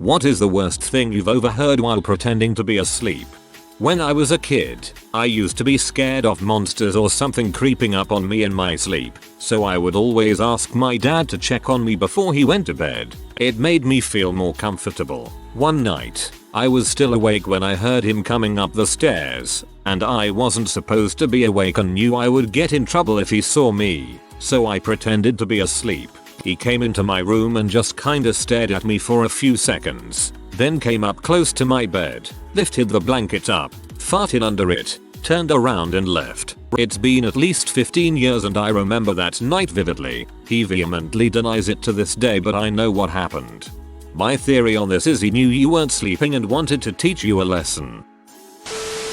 What is the worst thing you've overheard while pretending to be asleep? When I was a kid, I used to be scared of monsters or something creeping up on me in my sleep, so I would always ask my dad to check on me before he went to bed. It made me feel more comfortable. One night, I was still awake when I heard him coming up the stairs, and I wasn't supposed to be awake and knew I would get in trouble if he saw me, so I pretended to be asleep. He came into my room and just kinda stared at me for a few seconds, then came up close to my bed, lifted the blanket up, farted under it, turned around and left. It's been at least 15 years and I remember that night vividly. He vehemently denies it to this day, but I know what happened. My theory on this is he knew you weren't sleeping and wanted to teach you a lesson.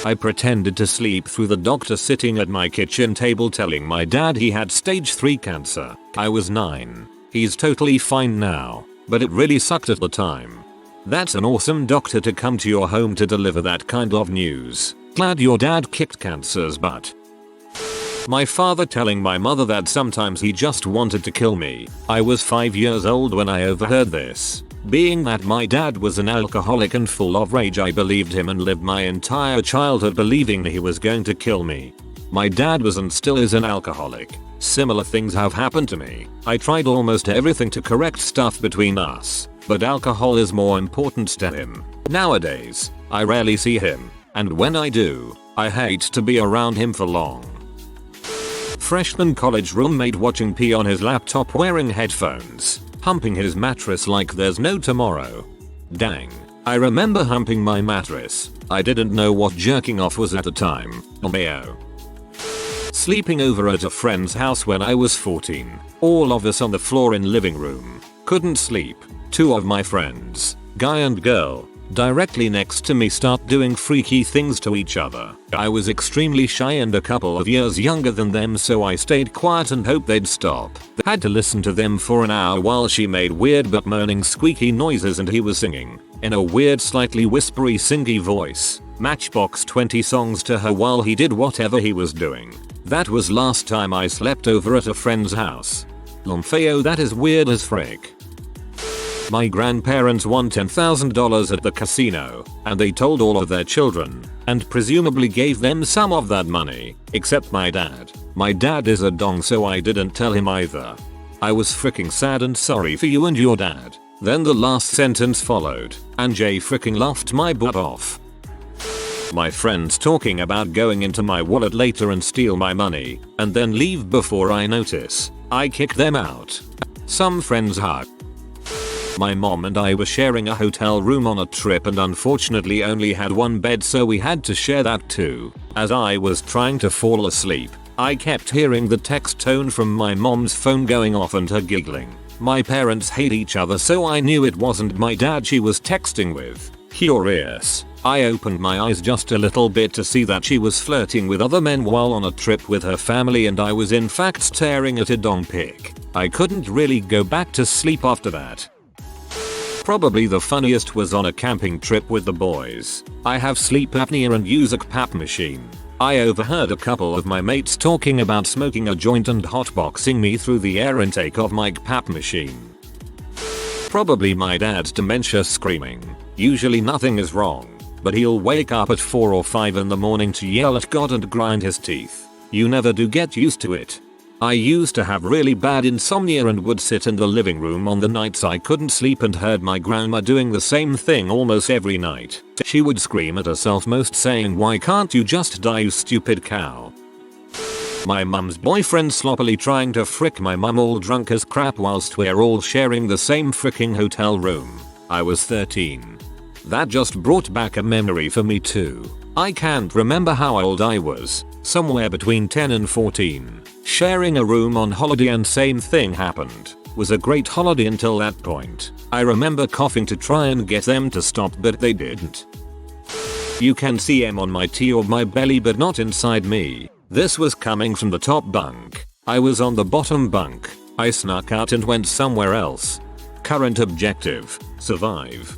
I pretended to sleep through the doctor sitting at my kitchen table telling my dad he had stage 3 cancer. I was 9. He's totally fine now, but it really sucked at the time. That's an awesome doctor to come to your home to deliver that kind of news. Glad your dad kicked cancer's butt. My father telling my mother that sometimes he just wanted to kill me. I was 5 years old when I overheard this. Being that my dad was an alcoholic and full of rage, I believed him and lived my entire childhood believing he was going to kill me. My dad was and still is an alcoholic. Similar things have happened to me. I tried almost everything to correct stuff between us, but alcohol is more important to him. Nowadays, I rarely see him, and when I do, I hate to be around him for long. Freshman college roommate watching pee on his laptop wearing headphones, humping his mattress like there's no tomorrow. Dang. I remember humping my mattress. I didn't know what jerking off was at the time. Mayo. Sleeping over at a friend's house when I was 14. All of us on the floor in living room. Couldn't sleep. 2 of my friends, guy and girl, directly next to me start doing freaky things to each other. I was extremely shy and a couple of years younger than them, so I stayed quiet and hoped they'd stop. Had to listen to them for an hour while she made weird but moaning squeaky noises and he was singing, in a weird slightly whispery singy voice, Matchbox 20 songs to her while he did whatever he was doing. That was last time I slept over at a friend's house. Lomfeo, that is weird as frick. My grandparents won $10,000 at the casino, and they told all of their children, and presumably gave them some of that money, except my dad. My dad is a dong, so I didn't tell him either. I was freaking sad and sorry for you and your dad. Then the last sentence followed, and Jay freaking laughed my butt off. My friends talking about going into my wallet later and steal my money, and then leave before I notice. I kick them out. Some friends hug. My mom and I were sharing a hotel room on a trip and unfortunately only had one bed, so we had to share that too. As I was trying to fall asleep, I kept hearing the text tone from my mom's phone going off and her giggling. My parents hate each other, so I knew it wasn't my dad she was texting with. Curious, I opened my eyes just a little bit to see that she was flirting with other men while on a trip with her family, and I was in fact staring at a dong pic. I couldn't really go back to sleep after that. Probably the funniest was on a camping trip with the boys. I have sleep apnea and use a CPAP machine. I overheard a couple of my mates talking about smoking a joint and hotboxing me through the air intake of my CPAP machine. Probably my dad's dementia screaming. Usually nothing is wrong, but he'll wake up at 4 or 5 in the morning to yell at God and grind his teeth. You never do get used to it. I used to have really bad insomnia and would sit in the living room on the nights I couldn't sleep and heard my grandma doing the same thing almost every night. She would scream at herself most saying, "Why can't you just die, you stupid cow?" My mum's boyfriend sloppily trying to frick my mum all drunk as crap whilst we're all sharing the same fricking hotel room. I was 13. That just brought back a memory for me too. I can't remember how old I was, somewhere between 10 and 14. Sharing a room on holiday and same thing happened. Was a great holiday until that point. I remember coughing to try and get them to stop, but they didn't. You can see M on my tea or my belly but not inside me. This was coming from the top bunk. I was on the bottom bunk. I snuck out and went somewhere else. Current objective, survive.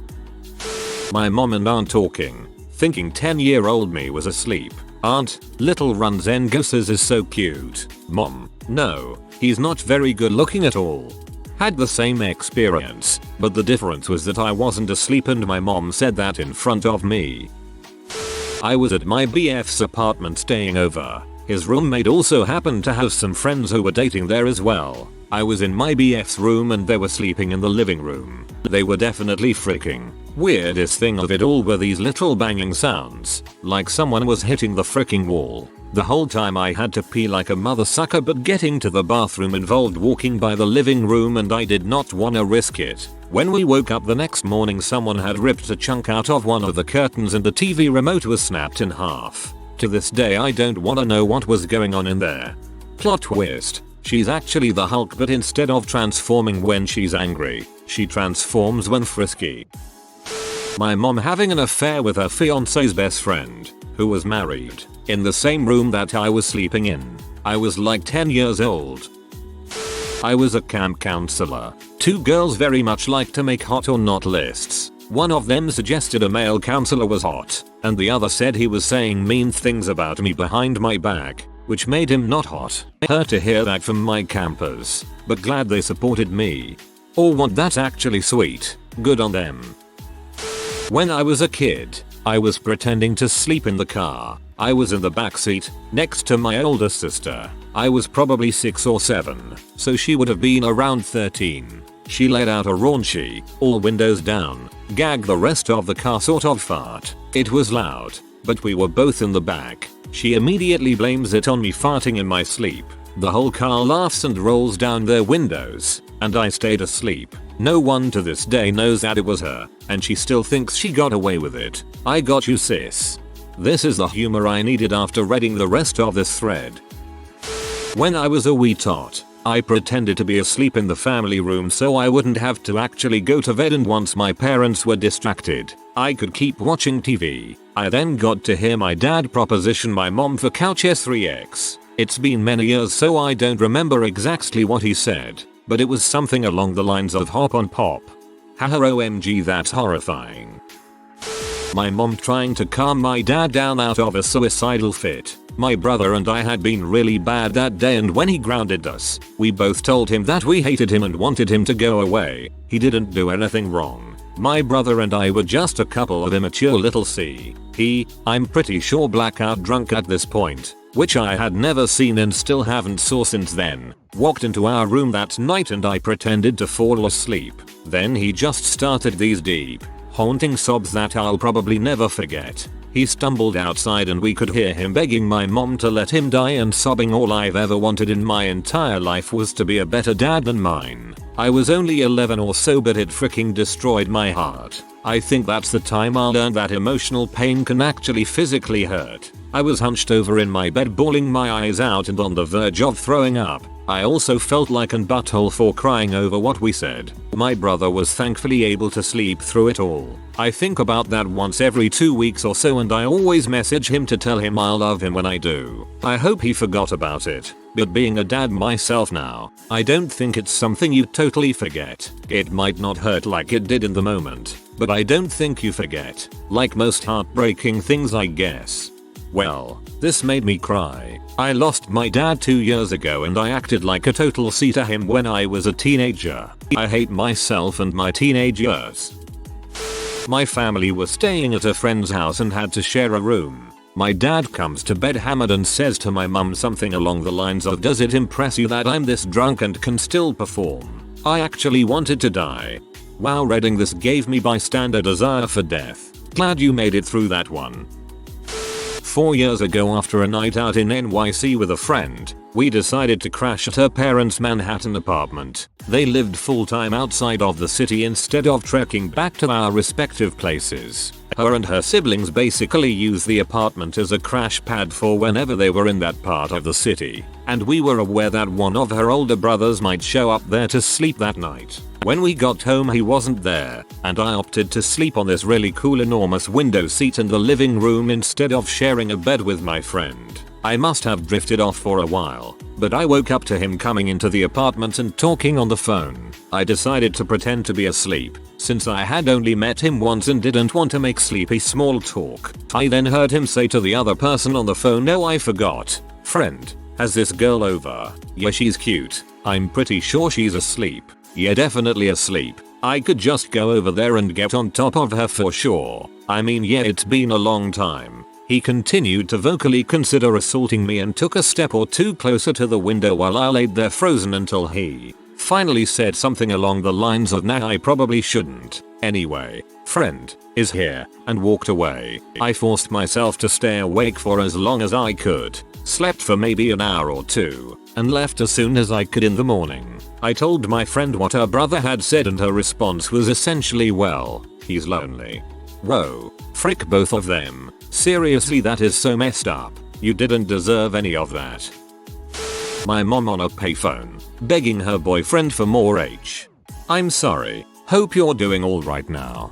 My mom and aunt talking, thinking 10-year-old me was asleep. Aunt, little runs and gusses is so cute. Mom, no, he's not very good looking at all. Had the same experience, but the difference was that I wasn't asleep and my mom said that in front of me. I was at my BF's apartment staying over. His roommate also happened to have some friends who were dating there as well. I was in my BF's room and they were sleeping in the living room. They were definitely freaking. Weirdest thing of it all were these little banging sounds, like someone was hitting the freaking wall. The whole time I had to pee like a mother sucker, but getting to the bathroom involved walking by the living room and I did not wanna risk it. When we woke up the next morning, someone had ripped a chunk out of one of the curtains and the TV remote was snapped in half. To this day I don't wanna know what was going on in there. Plot twist. She's actually the Hulk, but instead of transforming when she's angry, she transforms when frisky. My mom having an affair with her fiance's best friend, who was married, in the same room that I was sleeping in. I was like 10 years old. I was a camp counselor. Two girls very much like to make hot or not lists. One of them suggested a male counselor was hot, and the other said he was saying mean things about me behind my back, which made him not hot. Hurt to hear that from my campers, but glad they supported me. Or what, that's actually sweet. Good on them. When I was a kid, I was pretending to sleep in the car. I was in the backseat, next to my older sister. I was probably 6 or 7, so she would have been around 13. She let out a raunchy, all windows down, gag the rest of the car sort of fart. It was loud, but we were both in the back. She immediately blames it on me farting in my sleep. The whole car laughs and rolls down their windows, and I stayed asleep. No one to this day knows that it was her, and she still thinks she got away with it. I got you, sis. This is the humor I needed after reading the rest of this thread. When I was a wee tot, I pretended to be asleep in the family room so I wouldn't have to actually go to bed, and once my parents were distracted, I could keep watching TV. I then got to hear my dad proposition my mom for couch S3X. It's been many years so I don't remember exactly what he said, but it was something along the lines of hop on pop. Haha, OMG, that's horrifying. My mom trying to calm my dad down out of a suicidal fit. My brother and I had been really bad that day, and when he grounded us, we both told him that we hated him and wanted him to go away. He didn't do anything wrong. My brother and I were just a couple of immature little I'm pretty sure blackout drunk at this point, which I had never seen and still haven't saw since then, walked into our room that night and I pretended to fall asleep. Then he just started these deep, haunting sobs that I'll probably never forget. He stumbled outside and we could hear him begging my mom to let him die and sobbing. All I've ever wanted in my entire life was to be a better dad than mine. I was only 11 or so, but it freaking destroyed my heart. I think that's the time I learned that emotional pain can actually physically hurt. I was hunched over in my bed bawling my eyes out and on the verge of throwing up. I also felt like an butthole for crying over what we said. My brother was thankfully able to sleep through it all. I think about that once every 2 weeks or so, and I always message him to tell him I love him when I do. I hope he forgot about it. But being a dad myself now, I don't think it's something you totally forget. It might not hurt like it did in the moment, but I don't think you forget. Like most heartbreaking things, I guess. Well, this made me cry. I lost my dad 2 years ago and I acted like a total C to him when I was a teenager. I hate myself and my teenage years. My family was staying at a friend's house and had to share a room. My dad comes to bed hammered and says to my mum something along the lines of, "Does it impress you that I'm this drunk and can still perform?" I actually wanted to die. Wow, reading this gave me bystander desire for death. Glad you made it through that one. 4 years ago, after a night out in NYC with a friend, we decided to crash at her parents' Manhattan apartment. They lived full-time outside of the city instead of trekking back to our respective places. Her and her siblings basically used the apartment as a crash pad for whenever they were in that part of the city, and we were aware that one of her older brothers might show up there to sleep that night. When we got home, he wasn't there, and I opted to sleep on this really cool enormous window seat in the living room instead of sharing a bed with my friend. I must have drifted off for a while, but I woke up to him coming into the apartment and talking on the phone. I decided to pretend to be asleep, since I had only met him once and didn't want to make sleepy small talk. I then heard him say to the other person on the phone, "No, I forgot. Friend, has this girl over? Yeah, she's cute. I'm pretty sure she's asleep." Yeah, definitely asleep. I could just go over there and get on top of her for sure. I mean, yeah, it's been a long time. He continued to vocally consider assaulting me and took a step or two closer to the window while I laid there frozen until he finally said something along the lines of, "Nah, I probably shouldn't. Anyway, friend is here," and walked away. I forced myself to stay awake for as long as I could, slept for maybe an hour or two, and left as soon as I could in the morning. I told my friend what her brother had said and her response was essentially, "Well, he's lonely." Whoa, frick both of them. Seriously, that is so messed up. You didn't deserve any of that. My mom on a payphone, begging her boyfriend for more H. I'm sorry, hope you're doing alright now.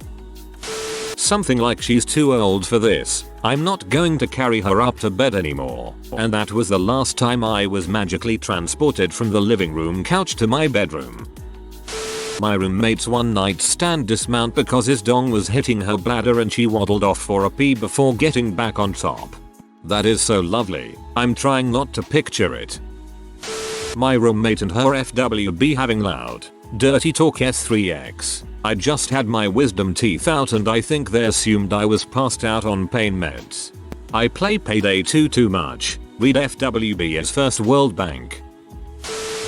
Something like, "She's too old for this, I'm not going to carry her up to bed anymore." And that was the last time I was magically transported from the living room couch to my bedroom. My roommate's one night stand dismount because his dong was hitting her bladder and she waddled off for a pee before getting back on top. That is so lovely. I'm trying not to picture it. My roommate and her FWB having loud, dirty talk S3X. I just had my wisdom teeth out and I think they assumed I was passed out on pain meds. I play Payday 2 too much. Read FWB's First World Bank.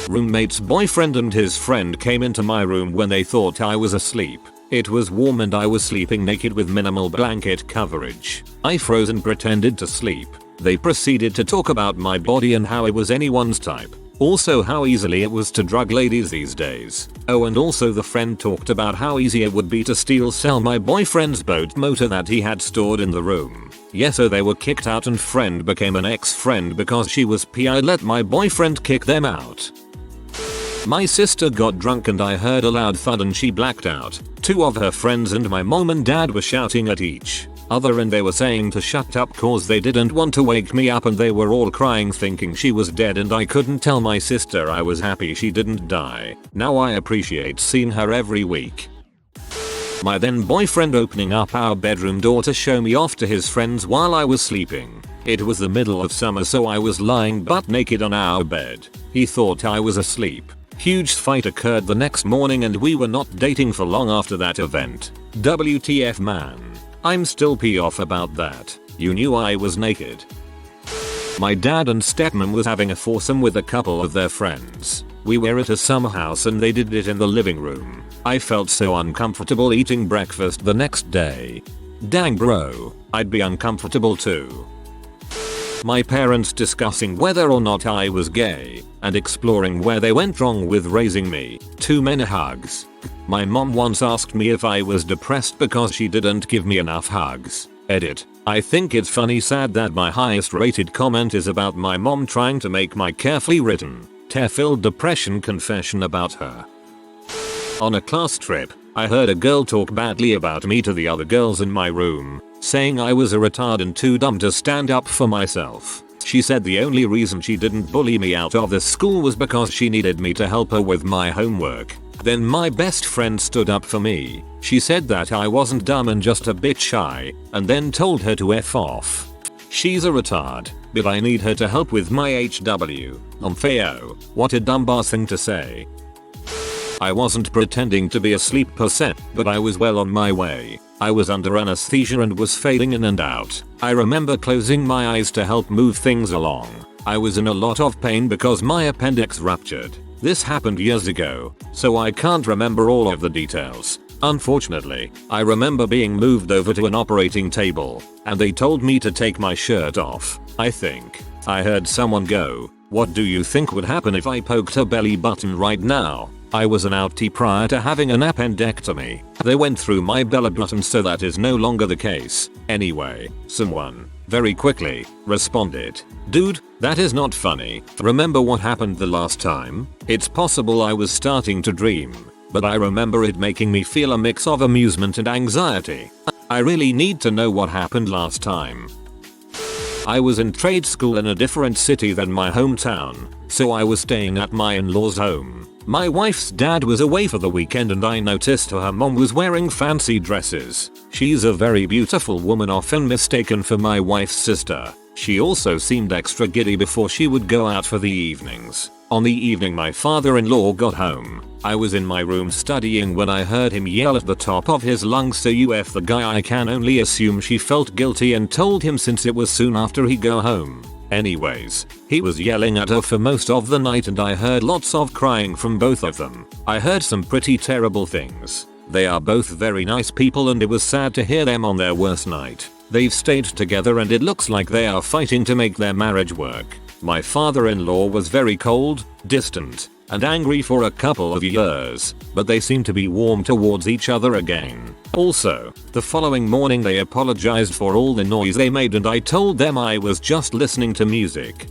Roommate's boyfriend and his friend came into my room when they thought I was asleep. It was warm and I was sleeping naked with minimal blanket coverage. I froze and pretended to sleep. They proceeded to talk about my body and how it was anyone's type. Also how easily it was to drug ladies these days. Oh, and also the friend talked about how easy it would be to sell my boyfriend's boat motor that he had stored in the room. Yeah, so they were kicked out and friend became an ex-friend because she was I let my boyfriend kick them out. My sister got drunk and I heard a loud thud and she blacked out. Two of her friends and my mom and dad were shouting at each other and they were saying to shut up cause they didn't want to wake me up and they were all crying thinking she was dead and I couldn't tell my sister I was happy she didn't die. Now I appreciate seeing her every week. My then boyfriend opening up our bedroom door to show me off to his friends while I was sleeping. It was the middle of summer so I was lying butt naked on our bed. He thought I was asleep. Huge fight occurred the next morning and we were not dating for long after that event. WTF man. I'm still pee off about that. You knew I was naked. My dad and stepmom was having a foursome with a couple of their friends. We were at a summer house and they did it in the living room. I felt so uncomfortable eating breakfast the next day. Dang bro, I'd be uncomfortable too. My parents discussing whether or not I was gay and exploring where they went wrong with raising me. Too many hugs. My mom once asked me if I was depressed because she didn't give me enough hugs. Edit. I think it's funny sad that my highest rated comment is about my mom trying to make my carefully written, tear-filled depression confession about her. On a class trip, I heard a girl talk badly about me to the other girls in my room, saying I was a retard and too dumb to stand up for myself. She said the only reason she didn't bully me out of the school was because she needed me to help her with my homework. Then my best friend stood up for me. She said that I wasn't dumb and just a bit shy, and then told her to F off. She's a retard, but I need her to help with my HW. Feo, what a dumbass thing to say. I wasn't pretending to be asleep per se, but I was well on my way. I was under anesthesia and was fading in and out. I remember closing my eyes to help move things along. I was in a lot of pain because my appendix ruptured. This happened years ago, so I can't remember all of the details. Unfortunately, I remember being moved over to an operating table, and they told me to take my shirt off. I think I heard someone go, "What do you think would happen if I poked her belly button right now?" I was an outie prior to having an appendectomy. They went through my belly button so that is no longer the case. Anyway, someone, very quickly, responded, "Dude, that is not funny. Remember what happened the last time?" It's possible I was starting to dream, but I remember it making me feel a mix of amusement and anxiety. I really need to know what happened last time. I was in trade school in a different city than my hometown, so I was staying at my in-laws' home. My wife's dad was away for the weekend and I noticed her mom was wearing fancy dresses. She's a very beautiful woman, often mistaken for my wife's sister. She also seemed extra giddy before she would go out for the evenings. On the evening my father-in-law got home, I was in my room studying when I heard him yell at the top of his lungs, "So you F the guy." I can only assume she felt guilty and told him since it was soon after he go home. Anyways, he was yelling at her for most of the night and I heard lots of crying from both of them. I heard some pretty terrible things. They are both very nice people and it was sad to hear them on their worst night. They've stayed together and it looks like they are fighting to make their marriage work. My father-in-law was very cold, distant, and angry for a couple of years, but they seem to be warm towards each other again. Also, the following morning they apologized for all the noise they made and I told them I was just listening to music.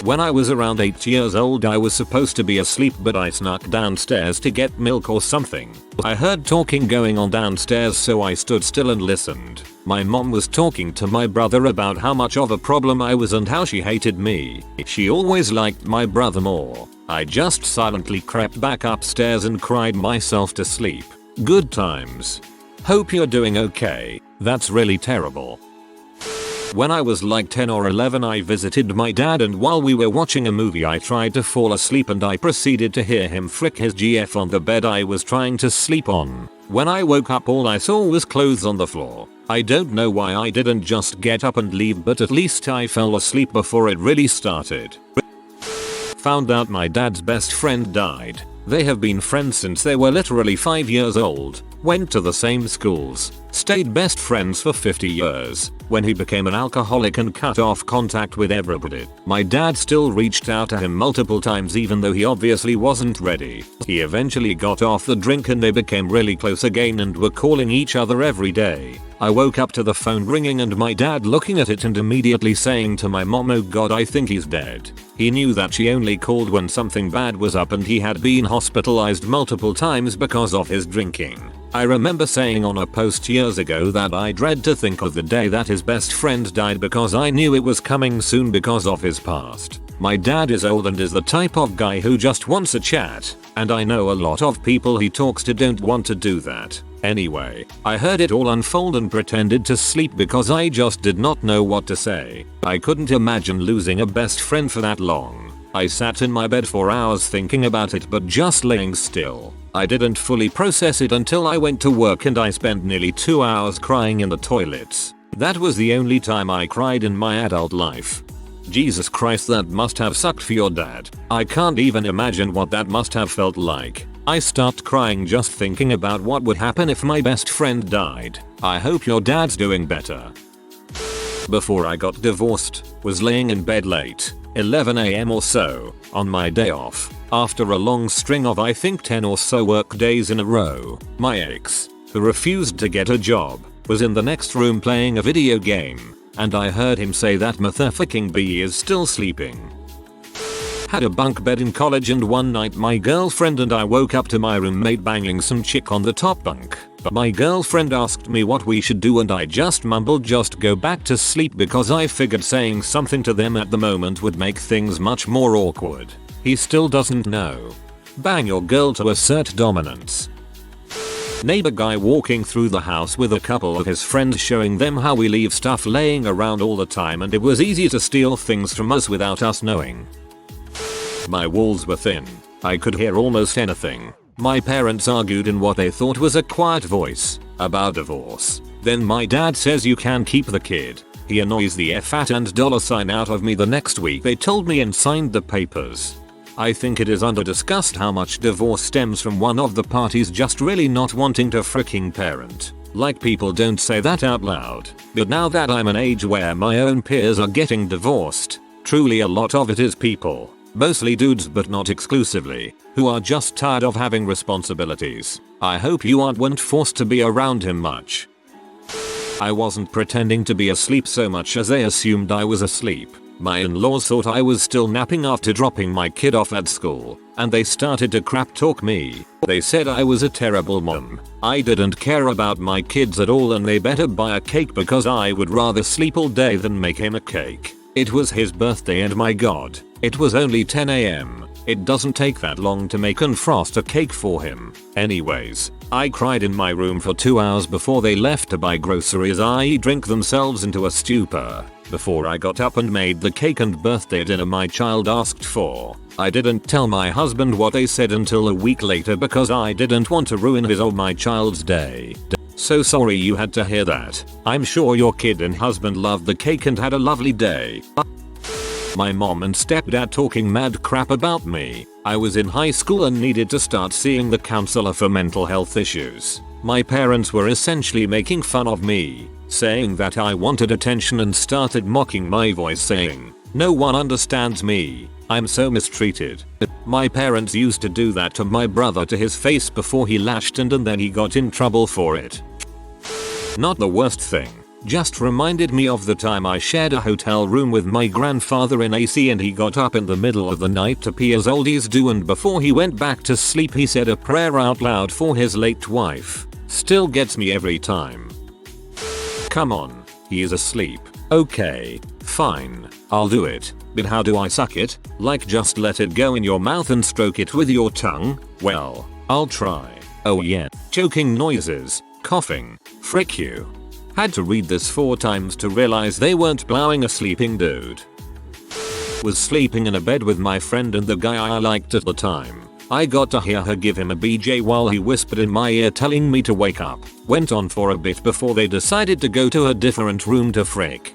When I was around 8 years old I was supposed to be asleep but I snuck downstairs to get milk or something. I heard talking going on downstairs so I stood still and listened. My mom was talking to my brother about how much of a problem I was and how she hated me. She always liked my brother more. I just silently crept back upstairs and cried myself to sleep. Good times. Hope you're doing okay. That's really terrible. When I was like 10 or 11 I visited my dad and while we were watching a movie I tried to fall asleep and I proceeded to hear him flick his GF on the bed I was trying to sleep on. When I woke up all I saw was clothes on the floor. I don't know why I didn't just get up and leave but at least I fell asleep before it really started. Found out my dad's best friend died. They have been friends since they were literally 5 years old. Went to the same schools, stayed best friends for 50 years. When he became an alcoholic and cut off contact with everybody, my dad still reached out to him multiple times even though he obviously wasn't ready. He eventually got off the drink and they became really close again and were calling each other every day. I woke up to the phone ringing and my dad looking at it and immediately saying to my mom, "Oh god, I think he's dead." He knew that she only called when something bad was up and he had been hospitalized multiple times because of his drinking. I remember saying on a post years ago that I dread to think of the day that his best friend died because I knew it was coming soon because of his past. My dad is old and is the type of guy who just wants a chat, and I know a lot of people he talks to don't want to do that. Anyway, I heard it all unfold and pretended to sleep because I just did not know what to say. I couldn't imagine losing a best friend for that long. I sat in my bed for hours thinking about it but just laying still. I didn't fully process it until I went to work and I spent nearly 2 hours crying in the toilets. That was the only time I cried in my adult life. Jesus Christ, that must have sucked for your dad. I can't even imagine what that must have felt like. I stopped crying just thinking about what would happen if my best friend died. I hope your dad's doing better. Before I got divorced, was laying in bed late, 11 AM or so, on my day off, after a long string of I think 10 or so work days in a row. My ex, who refused to get a job, was in the next room playing a video game, and I heard him say that motherfucking B is still sleeping. Had a bunk bed in college and one night my girlfriend and I woke up to my roommate banging some chick on the top bunk. My girlfriend asked me what we should do and I just mumbled just go back to sleep because I figured saying something to them at the moment would make things much more awkward. He still doesn't know. Bang your girl to assert dominance. Neighbor guy walking through the house with a couple of his friends showing them how we leave stuff laying around all the time and it was easy to steal things from us without us knowing. My walls were thin. I could hear almost anything. My parents argued in what they thought was a quiet voice about divorce. Then my dad says you can keep the kid. He annoys the F at and $sign out of me the next week they told me and signed the papers. I think it is under-discussed how much divorce stems from one of the parties just really not wanting to fricking parent. Like people don't say that out loud. But now that I'm an age where my own peers are getting divorced, truly a lot of it is people, mostly dudes but not exclusively, who are just tired of having responsibilities. I hope you weren't forced to be around him much. I wasn't pretending to be asleep so much as they assumed I was asleep. My in-laws thought I was still napping after dropping my kid off at school, and they started to crap talk me. They said I was a terrible mom. I didn't care about my kids at all and they better buy a cake because I would rather sleep all day than make him a cake. It was his birthday and my god, it was only 10 AM. It doesn't take that long to make and frost a cake for him. Anyways, I cried in my room for 2 hours before they left to buy groceries, i.e. drink themselves into a stupor, before I got up and made the cake and birthday dinner my child asked for. I didn't tell my husband what they said until a week later because I didn't want to ruin his or my child's day. So sorry you had to hear that. I'm sure your kid and husband loved the cake and had a lovely day. My mom and stepdad talking mad crap about me. I was in high school and needed to start seeing the counselor for mental health issues. My parents were essentially making fun of me, saying that I wanted attention and started mocking my voice, saying, "No one understands me. I'm so mistreated." My parents used to do that to my brother to his face before he lashed and then he got in trouble for it. Not the worst thing. Just reminded me of the time I shared a hotel room with my grandfather in AC and he got up in the middle of the night to pee as oldies do, and before he went back to sleep he said a prayer out loud for his late wife. Still gets me every time. Come on, he is asleep. Okay, fine, I'll do it. But how do I suck it? Like just let it go in your mouth and stroke it with your tongue? Well, I'll try. Oh yeah, choking noises, coughing, frick you. Had to read this 4 times to realize they weren't blowing a sleeping dude. Was sleeping in a bed with my friend and the guy I liked at the time. I got to hear her give him a BJ while he whispered in my ear telling me to wake up. Went on for a bit before they decided to go to a different room to frick.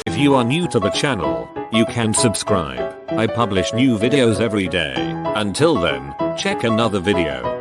If you are new to the channel, you can subscribe. I publish new videos every day. Until then, check another video.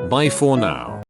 Bye for now.